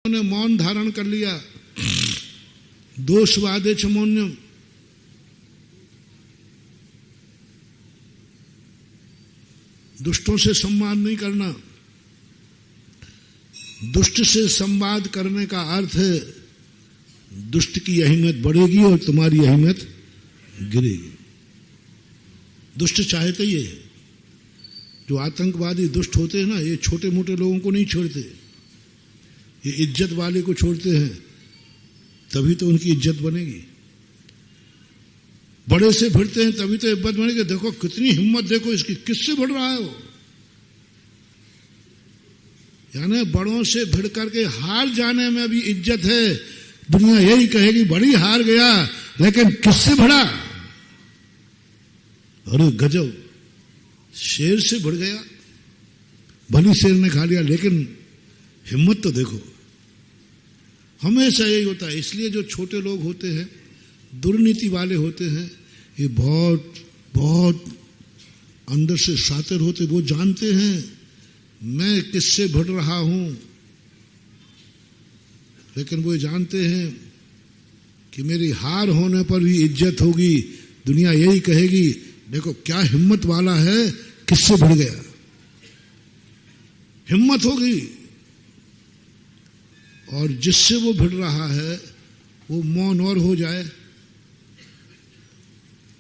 ने मौन धारण कर लिया। दोषवादे च मौन्यम, दुष्टों से संवाद नहीं करना। दुष्ट से संवाद करने का अर्थ है दुष्ट की अहमियत बढ़ेगी और तुम्हारी अहमियत गिरेगी। दुष्ट चाहते ये है, जो आतंकवादी दुष्ट होते हैं ना, ये छोटे मोटे लोगों को नहीं छोड़ते, ये इज्जत वाले को छोड़ते हैं, तभी तो उनकी इज्जत बनेगी। बड़े से भिड़ते हैं तभी तो इज्जत बनेगी। देखो कितनी हिम्मत, देखो इसकी, किससे भिड़ रहा है वो। यानी बड़ों से भिड़ करके हार जाने में भी इज्जत है। दुनिया यही कहेगी बड़ी हार गया, लेकिन किससे भिड़ा? अरे गजब, शेर से भिड़ गया। भली शेर ने खा लिया, लेकिन हिम्मत तो देखो। हमेशा यही होता है। इसलिए जो छोटे लोग होते हैं, दुर्नीति वाले होते हैं, ये बहुत बहुत अंदर से शातिर होते। वो जानते हैं मैं किससे भिड़ रहा हूं, लेकिन वो जानते हैं कि मेरी हार होने पर भी इज्जत होगी। दुनिया यही कहेगी देखो क्या हिम्मत वाला है, किससे भिड़ गया। हिम्मत होगी। और जिससे वो भिड़ रहा है वो मौन और हो जाए,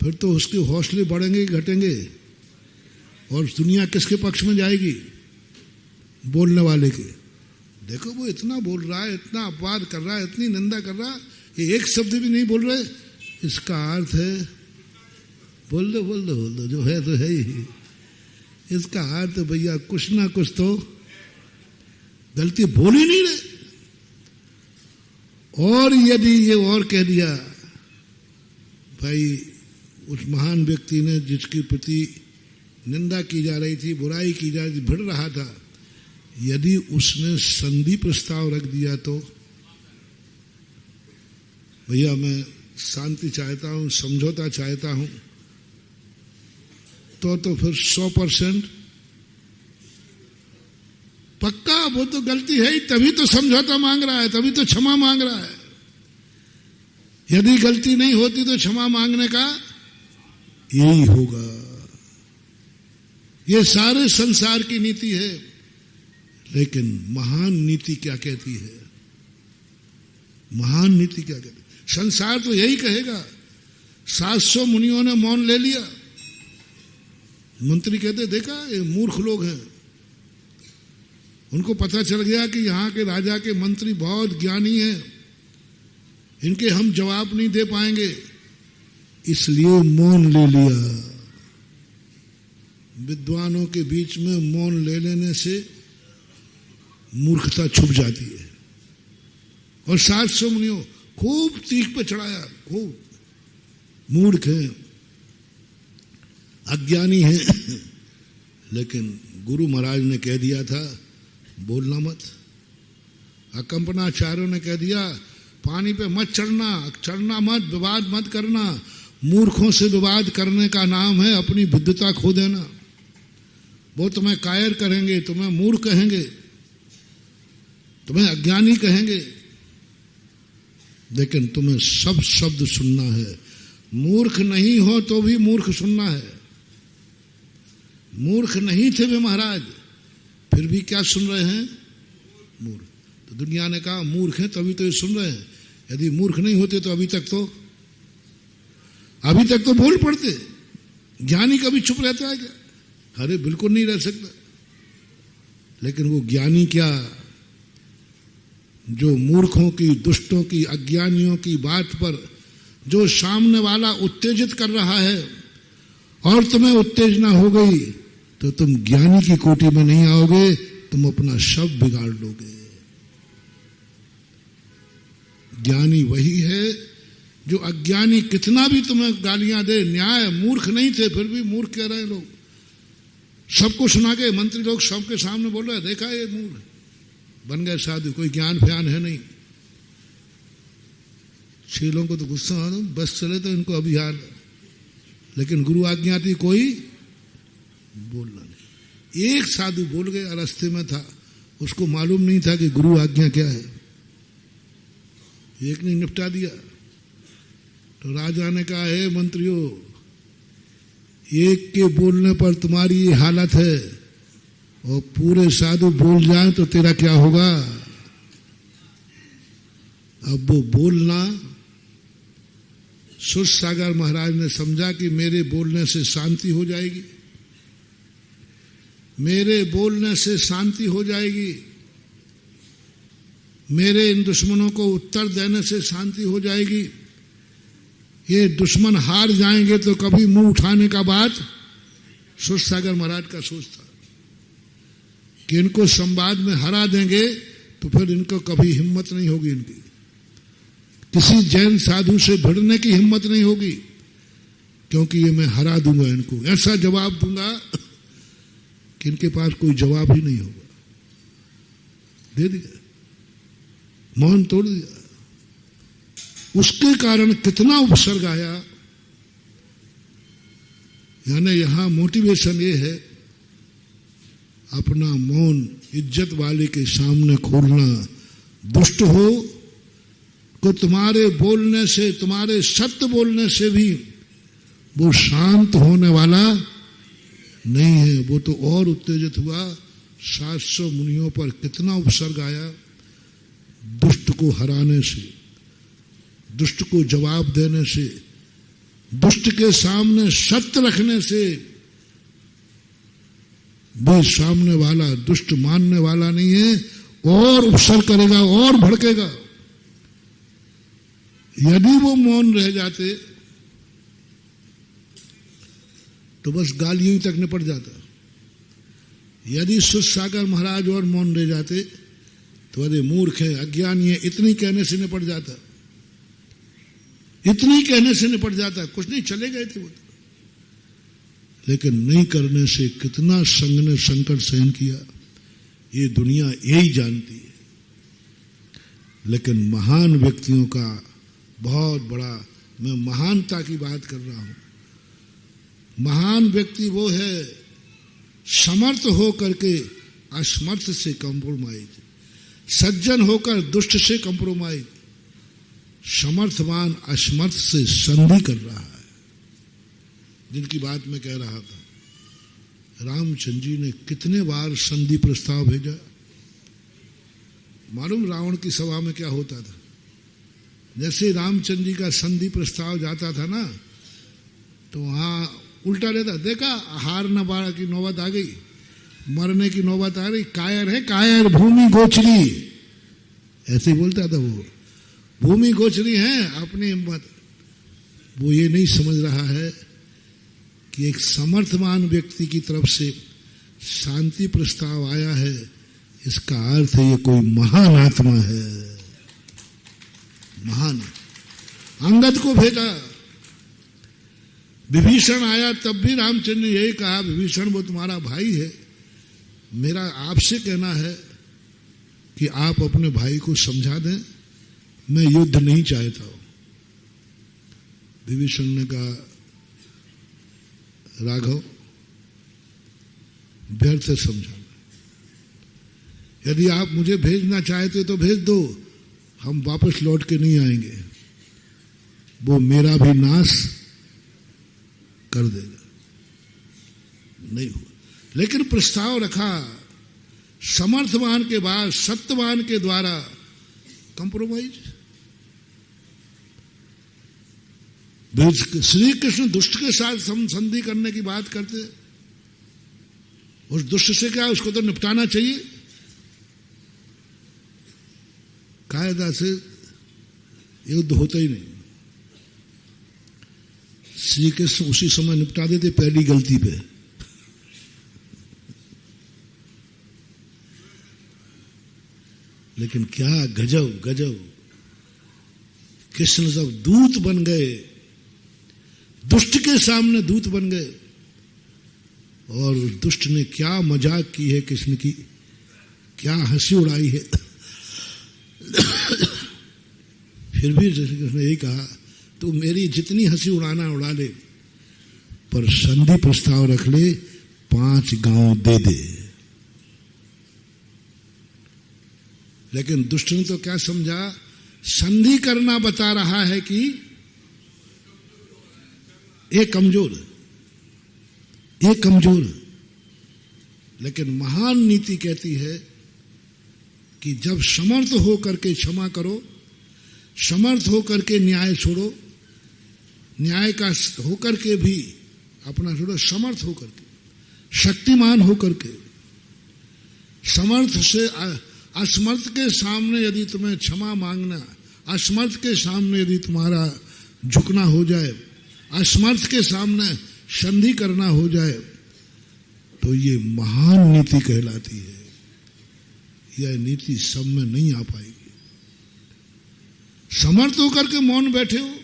फिर तो उसके हौसले बढ़ेंगे घटेंगे। और दुनिया किसके पक्ष में जाएगी? बोलने वाले के। देखो वो इतना बोल रहा है, इतना अपवाद कर रहा है, इतनी निंदा कर रहा है, ये एक शब्द भी नहीं बोल रहे। इसका अर्थ है बोल दो बोल दो बोल दो, जो है तो है ही। इसका अर्थ भैया कुछ ना कुछ तो गलती बोल ही नहीं रहे। और यदि ये और कह दिया भाई उस महान व्यक्ति ने जिसके प्रति निंदा की जा रही थी, बुराई की जा रही थी, भिड़ रहा था, यदि उसने संधि प्रस्ताव रख दिया तो भैया मैं शांति चाहता हूं, समझौता चाहता हूं, तो फिर 100% पक्का वो तो गलती है ही, तभी तो समझौता मांग रहा है, तभी तो क्षमा मांग रहा है। यदि गलती नहीं होती तो क्षमा मांगने का यही होगा। ये सारे संसार की नीति है। लेकिन महान नीति क्या कहती है? महान नीति क्या कहती है? संसार तो यही कहेगा। 700 मुनियों ने मौन ले लिया। मंत्री कहते देखा ये मूर्ख लोग हैं, उनको पता चल गया कि यहाँ के राजा के मंत्री बहुत ज्ञानी हैं, इनके हम जवाब नहीं दे पाएंगे, इसलिए मौन ले लिया। विद्वानों के बीच में मौन ले लेने से मूर्खता छुप जाती है। और 700 मुनियों खूब तीख पे चढ़ाया, खूब मूर्ख हैं, अज्ञानी हैं। लेकिन गुरु महाराज ने कह दिया था बोलना मत। अकंपनाचार्यों ने कह दिया पानी पे मत चढ़ना, चढ़ना मत, विवाद मत करना। मूर्खों से विवाद करने का नाम है अपनी बुद्धता खो देना। वो तुम्हें कायर कहेंगे, तुम्हें मूर्ख कहेंगे, तुम्हें अज्ञानी कहेंगे, लेकिन तुम्हें सब शब्द सुनना है। मूर्ख नहीं हो तो भी मूर्ख सुनना है। मूर्ख नहीं थे वे महाराज, फिर भी क्या सुन रहे हैं? मूर्ख। तो दुनिया ने कहा मूर्ख हैं तभी तो ये सुन रहे हैं। यदि मूर्ख नहीं होते तो अभी तक तो बोल पड़ते। ज्ञानी कभी चुप रहता है क्या? अरे बिल्कुल नहीं रह सकता। लेकिन वो ज्ञानी क्या, जो मूर्खों की, दुष्टों की, अज्ञानियों की बात पर जो सामने वाला उत्तेजित कर रहा है और तुम्हें उत्तेजना हो गई तो तुम ज्ञानी की कोटि में नहीं आओगे, तुम अपना शव बिगाड़ लोगे। ज्ञानी वही है जो अज्ञानी कितना भी तुम्हें गालियां दे, न्याय, मूर्ख नहीं थे फिर भी मूर्ख कह रहे हैं लोग। सबको सुना के मंत्री लोग सबके सामने बोल रहे हैं देखा ये मूर्ख, बन गए साधु, कोई ज्ञान फ्यान है नहीं। चेलों को तो गुस्सा आ रहा, बस चले तो इनको अभी हाल, लेकिन गुरु आज्ञा थी कोई बोलना नहीं। एक साधु बोल गया, रास्ते में था, उसको मालूम नहीं था कि गुरु आज्ञा क्या है। एक ने निपटा दिया। तो राजा ने कहा, हे मंत्रियों, एक के बोलने पर तुम्हारी ये हालत है और पूरे साधु बोल जाएं तो तेरा क्या होगा। अब वो बोलना, सूरसागर महाराज ने समझा कि मेरे बोलने से शांति हो जाएगी, मेरे बोलने से शांति हो जाएगी, मेरे इन दुश्मनों को उत्तर देने से शांति हो जाएगी। ये दुश्मन हार जाएंगे तो कभी मुंह उठाने का बात सूरसागर महाराज का सोच था कि इनको संवाद में हरा देंगे तो फिर इनको कभी हिम्मत नहीं होगी, इनकी किसी जैन साधु से भिड़ने की हिम्मत नहीं होगी, क्योंकि ये मैं हरा दूंगा इनको, ऐसा जवाब दूंगा कि इनके पास कोई जवाब ही नहीं होगा। दे दिया, मौन तोड़ दिया। उसके कारण कितना उपसर्ग आया। यानी यहां मोटिवेशन ये है, अपना मौन इज्जत वाले के सामने खोलना। दुष्ट हो को तुम्हारे बोलने से, तुम्हारे सत्य बोलने से भी वो शांत होने वाला नहीं है, वो तो और उत्तेजित हुआ। 700 मुनियों पर कितना उपसर्ग आया। दुष्ट को हराने से, दुष्ट को जवाब देने से, दुष्ट के सामने सत्य रखने से भी सामने वाला दुष्ट मानने वाला नहीं है, और उपसर्ग करेगा और भड़केगा। यदि वो मौन रह जाते तो बस गालियों तक निपट जाता। यदि सूरसागर महाराज और मौन रह जाते तो अरे मूर्ख है, अज्ञानी है, इतनी कहने से निपट जाता, इतनी कहने से निपट जाता। कुछ नहीं, चले गए थे वो तो। लेकिन नहीं करने से कितना संघ ने संकट सहन किया, ये दुनिया यही जानती है। लेकिन महान व्यक्तियों का बहुत बड़ा, मैं महानता की बात कर रहा हूं। महान व्यक्ति वो है समर्थ हो करके असमर्थ से कंप्रोमाइज, सज्जन होकर दुष्ट से कंप्रोमाइज, समर्थवान असमर्थ से संधि कर रहा है। जिनकी बात मैं कह रहा था, रामचंद्र जी ने कितने बार संधि प्रस्ताव भेजा। मालूम रावण की सभा में क्या होता था? जैसे रामचंद्र जी का संधि प्रस्ताव जाता था ना, तो वहां उल्टा रहता, देखा हार न बाड़ा की नौबत आ गई, मरने की नौबत आ गई, कायर है कायर, भूमि गोचरी, ऐसे ही बोलता था वो। भूमि गोचरी है अपनी हिम्मत। वो ये नहीं समझ रहा है कि एक समर्थवान व्यक्ति की तरफ से शांति प्रस्ताव आया है, इसका अर्थ है ये कोई महान आत्मा है, महान। अंगद को भेजा, विभीषण आया तब भी रामचंद्र ने यही कहा, विभीषण वो तुम्हारा भाई है, मेरा आपसे कहना है कि आप अपने भाई को समझा दें, मैं युद्ध नहीं चाहता हूं। विभीषण ने कहा, राघव व्यर्थ समझाना, यदि आप मुझे भेजना चाहते तो भेज दो, हम वापस लौट के नहीं आएंगे, वो मेरा भी नाश कर देगा। नहीं हुआ, लेकिन प्रस्ताव रखा समर्थवान के बाद, सत्यवान के द्वारा कंप्रोमाइज। श्री कृष्ण दुष्ट के साथ संधि करने की बात करते, उस दुष्ट से क्या, उसको तो निपटाना चाहिए, कायदा से युद्ध होता ही नहीं। श्री कृष्ण उसी समय निपटा देते पहली गलती पे। लेकिन क्या गजब गजब, कृष्ण जब दूत बन गए, दुष्ट के सामने दूत बन गए, और उस दुष्ट ने क्या मजाक की है कृष्ण की, क्या हंसी उड़ाई है। फिर भी कृष्ण ने यही कहा, तू मेरी जितनी हंसी उड़ाना उड़ा ले, पर संधि प्रस्ताव रख ले, 5 गांव दे दे। लेकिन दुष्ट ने तो क्या समझा संधि करना बता रहा है कि ये कमजोर है, ये कमजोर है। लेकिन महान नीति कहती है कि जब समर्थ हो करके क्षमा करो, समर्थ हो करके न्याय छोड़ो, न्याय का हो करके भी अपना छोड़ो, समर्थ हो करके, शक्तिमान हो करके, समर्थ से असमर्थ के सामने यदि तुम्हें क्षमा मांगना, असमर्थ के सामने यदि तुम्हारा झुकना हो जाए, असमर्थ के सामने संधि करना हो जाए, तो ये महान नीति कहलाती है। यह नीति सब में नहीं आ पाएगी। समर्थ होकर के मौन बैठे हो,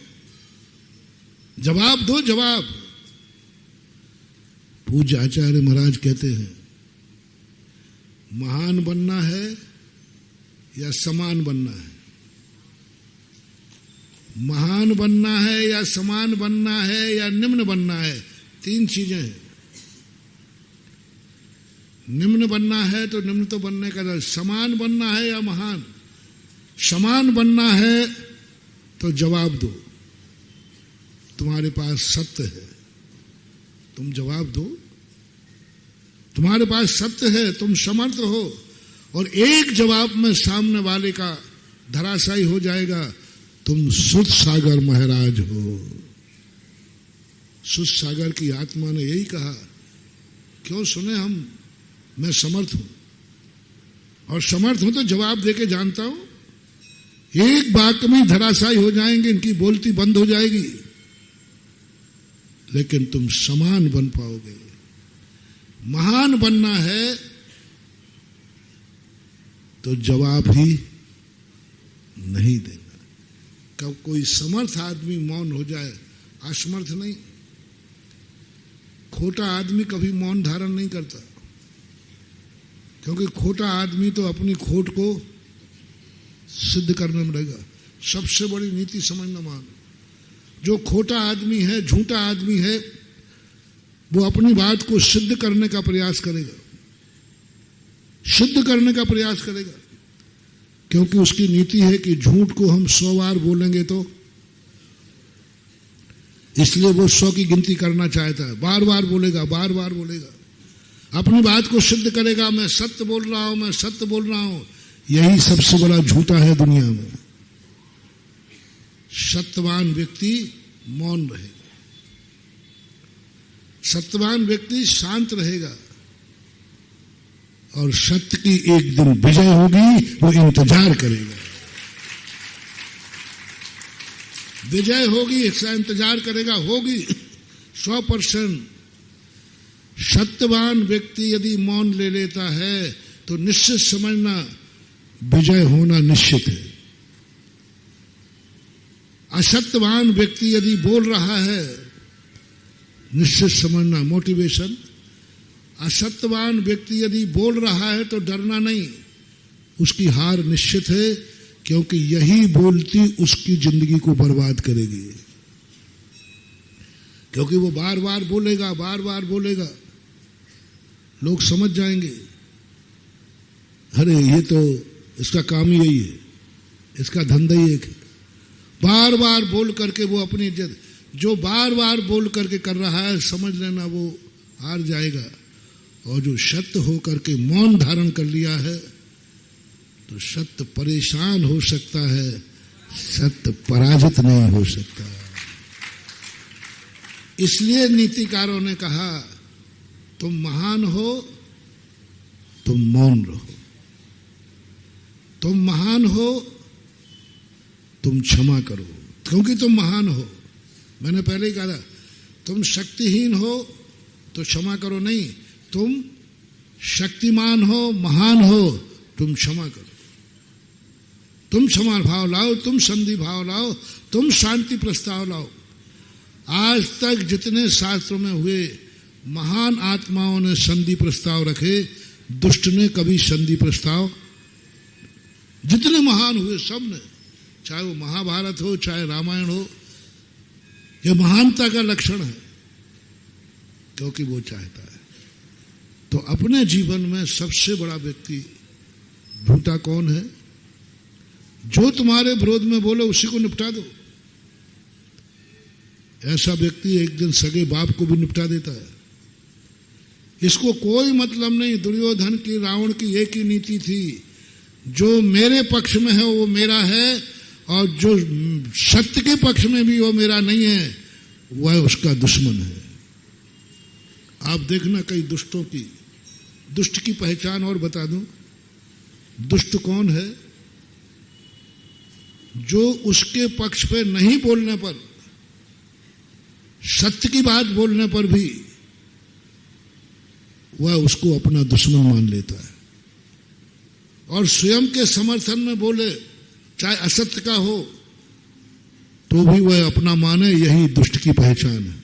जवाब दो, जवाब। पूज्य आचार्य महाराज कहते हैं, महान बनना है या समान बनना है, महान बनना है या समान बनना है या निम्न बनना है, तीन चीजें हैं। निम्न बनना है तो निम्न तो बनने का, समान बनना है या महान, समान बनना है तो जवाब दो। तुम्हारे पास सत्य है, तुम जवाब दो। तुम्हारे पास सत्य है, तुम समर्थ हो, और एक जवाब में सामने वाले का धराशायी हो जाएगा, तुम सुध सागर महाराज हो। सुध सागर की आत्मा ने यही कहा, क्यों सुने हम, मैं समर्थ हूं, और समर्थ हूं तो जवाब देके जानता हूं। एक वाक्य में धराशायी हो जाएंगे, इनकी बोलती बंद हो जाएगी, लेकिन तुम समान बन पाओगे। महान बनना है तो जवाब ही नहीं देना। कब कोई समर्थ आदमी मौन हो जाए, असमर्थ नहीं। खोटा आदमी कभी मौन धारण नहीं करता, क्योंकि खोटा आदमी तो अपनी खोट को सिद्ध करने में रहेगा। सबसे बड़ी नीति समझना मान, जो खोटा आदमी है, झूठा आदमी है, वो अपनी बात को सिद्ध करने का प्रयास करेगा, सिद्ध करने का प्रयास करेगा, क्योंकि उसकी नीति है कि झूठ को हम 100 बार बोलेंगे तो, इसलिए वो 100 की गिनती करना चाहता है। बार बार बोलेगा, बार बार बोलेगा, अपनी बात को सिद्ध करेगा, मैं सत्य बोल रहा हूं, मैं सत्य बोल रहा हूं। यही सबसे बड़ा झूठा है दुनिया में। सत्यवान व्यक्ति मौन रहेगा, सत्यवान व्यक्ति शांत रहेगा, और सत्य की एक दिन विजय होगी, वो इंतजार करेगा। विजय होगी, इसका इंतजार करेगा, होगी 100%। सत्यवान व्यक्ति यदि मौन ले लेता है तो निश्चित समझना विजय होना निश्चित है। असत्यवान व्यक्ति यदि बोल रहा है, निश्चित समझना मोटिवेशन। असत्यवान व्यक्ति यदि बोल रहा है तो डरना नहीं, उसकी हार निश्चित है, क्योंकि यही बोलती उसकी जिंदगी को बर्बाद करेगी। क्योंकि वो बार बार बोलेगा, बार बार बोलेगा, लोग समझ जाएंगे, अरे ये तो इसका काम ही यही है, इसका धंधा ही एक है। बार बार बोल करके वो अपनी इज्जत, जो बार बार बोल करके कर रहा है, समझ लेना वो हार जाएगा। और जो सत्य हो करके मौन धारण कर लिया है, तो सत्य परेशान हो सकता है, सत्य पराजित नहीं हो सकता। इसलिए नीतिकारों ने कहा, तुम महान हो, तुम मौन रहो, तुम महान हो, तुम क्षमा करो, क्योंकि तुम महान हो। मैंने पहले ही कहा था, तुम शक्तिहीन हो तो क्षमा करो नहीं, तुम शक्तिमान हो, महान हो, तुम क्षमा करो, तुम क्षमा भाव लाओ, तुम संधि भाव लाओ, तुम शांति प्रस्ताव लाओ। आज तक जितने शास्त्रों में हुए महान आत्माओं ने संधि प्रस्ताव रखे, दुष्ट ने कभी संधि प्रस्ताव, जितने महान हुए सब ने, चाहे वो महाभारत हो, चाहे रामायण हो, यह महानता का लक्षण है, क्योंकि वो चाहता है। तो अपने जीवन में सबसे बड़ा व्यक्ति झूठा कौन है? जो तुम्हारे विरोध में बोले उसी को निपटा दो। ऐसा व्यक्ति एक दिन सगे बाप को भी निपटा देता है। इसको कोई मतलब नहीं। दुर्योधन की, रावण की एक ही नीति थी, जो मेरे पक्ष में है वो मेरा है, और जो सत्य के पक्ष में भी वो मेरा नहीं है, वह उसका दुश्मन है। आप देखना कई दुष्टों की, दुष्ट की पहचान और बता दूं। दुष्ट कौन है? जो उसके पक्ष पे नहीं बोलने पर, सत्य की बात बोलने पर भी वह उसको अपना दुश्मन मान लेता है, और स्वयं के समर्थन में बोले चाहे असत्य का हो तो भी वह अपना माने। यही दुष्ट की पहचान है,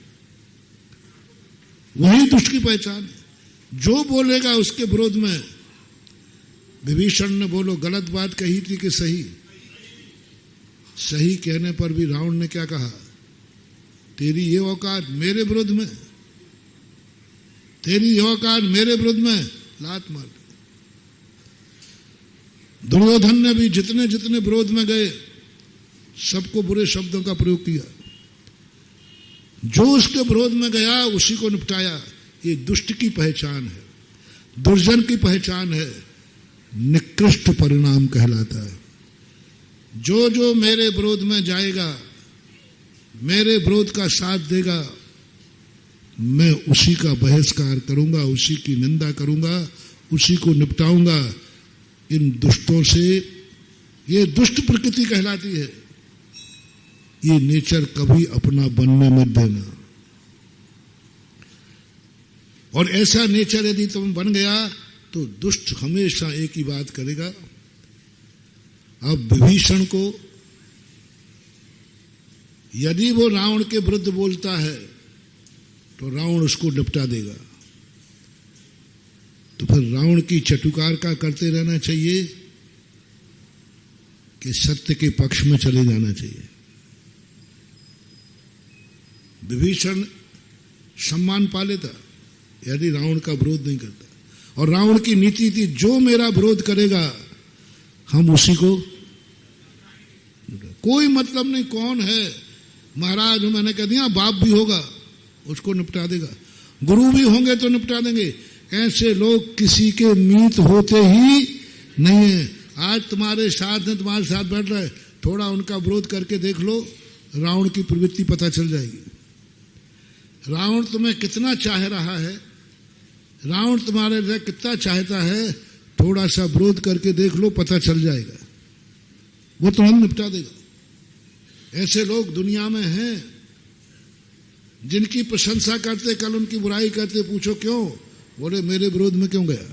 वही दुष्ट की पहचान है। जो बोलेगा उसके विरोध में, विभीषण ने बोलो गलत बात कही थी कि सही? सही कहने पर भी रावण ने क्या कहा? तेरी ये औकात मेरे विरोध में, तेरी ये औकात मेरे विरोध में, लात मार। दुर्योधन ने भी जितने जितने विरोध में गए सबको बुरे शब्दों का प्रयोग किया। जो उसके विरोध में गया उसी को निपटाया। ये दुष्ट की पहचान है, दुर्जन की पहचान है, निकृष्ट परिणाम कहलाता है। जो जो मेरे विरोध में जाएगा, मेरे विरोध का साथ देगा, मैं उसी का बहिष्कार करूंगा, उसी की निंदा करूंगा, उसी को निपटाऊंगा। इन दुष्टों से, ये दुष्ट प्रकृति कहलाती है। ये नेचर कभी अपना बनने मत देना। और ऐसा नेचर यदि तुम बन गया तो दुष्ट हमेशा एक ही बात करेगा। अब विभीषण को यदि वो रावण के विरुद्ध बोलता है तो रावण उसको निपटा देगा। तो फिर रावण की चटुकार का करते रहना चाहिए कि सत्य के पक्ष में चले जाना चाहिए। विभीषण सम्मान पा लेता यदि रावण का विरोध नहीं करता। और रावण की नीति थी, जो मेरा विरोध करेगा हम उसी को, कोई मतलब नहीं कौन है महाराज, मैंने कह दिया बाप भी होगा उसको निपटा देगा, गुरु भी होंगे तो निपटा देंगे। ऐसे लोग किसी के मीत होते ही नहीं है। आज तुम्हारे साथ हैं, तुम्हारे साथ बैठ रहे, थोड़ा उनका विरोध करके देख लो, रावण की प्रवृत्ति पता चल जाएगी। रावण तुम्हें कितना चाह रहा है, रावण तुम्हारे लिए कितना चाहता है, थोड़ा सा विरोध करके देख लो, पता चल जाएगा, वो तुम्हें निपटा देगा। ऐसे लोग दुनिया में हैं जिनकी प्रशंसा करते, कल उनकी बुराई करते, पूछो क्यों? बोले मेरे विरोध में क्यों गया।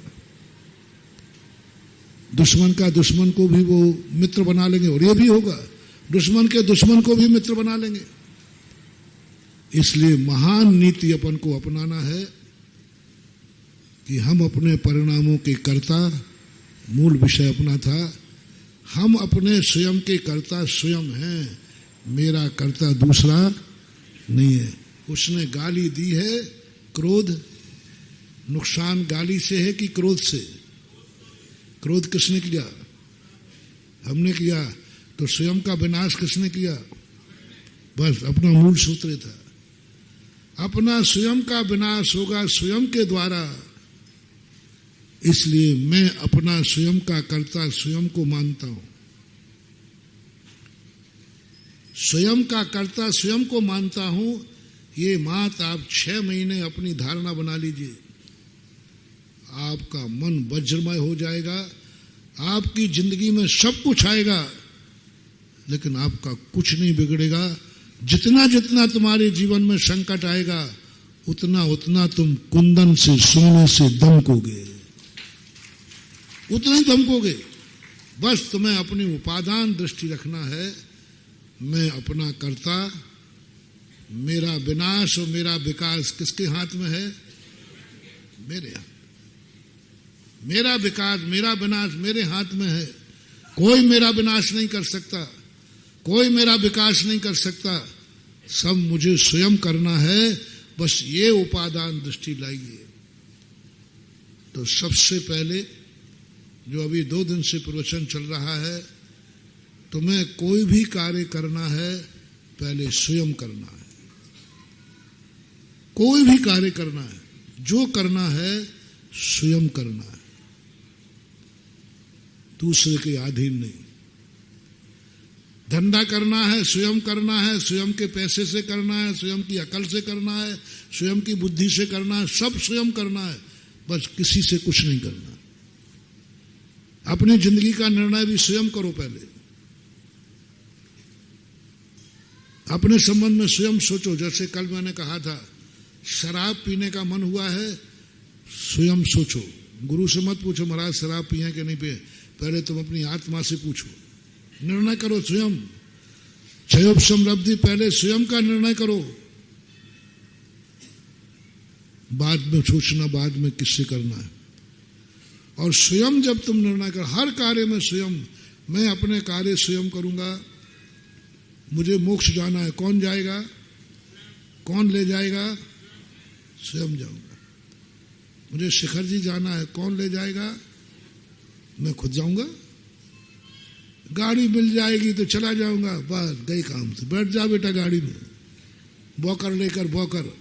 दुश्मन का दुश्मन को भी वो मित्र बना लेंगे, और ये भी होगा, दुश्मन के दुश्मन को भी मित्र बना लेंगे। इसलिए महान नीति अपन को अपनाना है कि हम अपने परिणामों के कर्ता, मूल विषय अपना था, हम अपने स्वयं के कर्ता स्वयं हैं, मेरा कर्ता दूसरा नहीं है। उसने गाली दी है, क्रोध, नुकसान गाली से है कि क्रोध से? क्रोध किसने किया? हमने किया। तो स्वयं का विनाश किसने किया? बस अपना मूल सूत्र था, अपना स्वयं का विनाश होगा स्वयं के द्वारा। इसलिए मैं अपना स्वयं का कर्ता स्वयं को मानता हूं, स्वयं का कर्ता स्वयं को मानता हूं। ये बात आप 6 महीने अपनी धारणा बना लीजिए, आपका मन वज्रमय हो जाएगा, आपकी जिंदगी में सब कुछ आएगा लेकिन आपका कुछ नहीं बिगड़ेगा। जितना जितना तुम्हारे जीवन में संकट आएगा उतना उतना तुम कुंदन से, सोने से दमकोगे, उतना ही दमकोगे। बस तुम्हें अपनी उपादान दृष्टि रखना है, मैं अपना कर्ता, मेरा विनाश और मेरा विकास किसके हाथ में है? मेरे हाथ। मेरा विकास, मेरा विनाश मेरे हाथ में है। कोई मेरा विनाश नहीं कर सकता, कोई मेरा विकास नहीं कर सकता, सब मुझे स्वयं करना है। बस ये उपादान दृष्टि लाइए। तो सबसे पहले जो अभी 2 दिन से प्रवचन चल रहा है, तुम्हें कोई भी कार्य करना है पहले स्वयं करना है। कोई भी कार्य करना है, जो करना है स्वयं करना है, दूसरे के अधीन नहीं। धंधा करना है स्वयं करना है, स्वयं के पैसे से करना है, स्वयं की अकल से करना है, स्वयं की बुद्धि से करना है, सब स्वयं करना है, बस किसी से कुछ नहीं करना। अपनी जिंदगी का निर्णय भी स्वयं करो। पहले अपने संबंध में स्वयं सोचो। जैसे कल मैंने कहा था, शराब पीने का मन हुआ है, स्वयं सोचो। गुरु से मत पूछो महाराज शराब पिए कि नहीं पिए, पहले तुम अपनी आत्मा से पूछो, निर्णय करो स्वयं। क्षयोपशम लब्धि, पहले स्वयं का निर्णय करो, बाद में सोचना बाद में किससे करना है। और स्वयं जब तुम निर्णय कर, हर कार्य में स्वयं, मैं अपने कार्य स्वयं करूंगा। मुझे मोक्ष जाना है, कौन जाएगा, कौन ले जाएगा, स्वयं जाऊंगा। मुझे शिखर जी जाना है, कौन ले जाएगा, मैं खुद जाऊंगा। गाड़ी मिल जाएगी तो चला जाऊंगा, बस गई काम से। बैठ जा बेटा गाड़ी में, बॉकर लेकर बॉकर।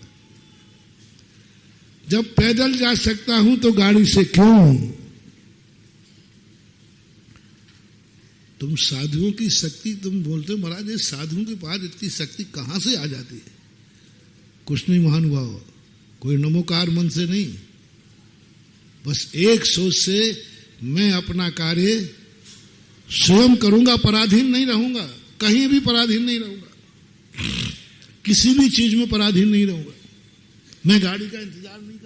जब पैदल जा सकता हूं तो गाड़ी से क्यों। तुम साधुओं की शक्ति, तुम बोलते हो महाराज ये साधुओं के पास इतनी शक्ति कहां से आ जाती है। कुछ नहीं महानुभाव, कोई नमोकार मन से नहीं, बस एक सोच से मैं अपना कार्य स्वयं करूंगा, पराधीन नहीं रहूंगा, कहीं भी पराधीन नहीं रहूंगा, किसी भी चीज में पराधीन नहीं रहूंगा। मैं गाड़ी का इंतजार नहीं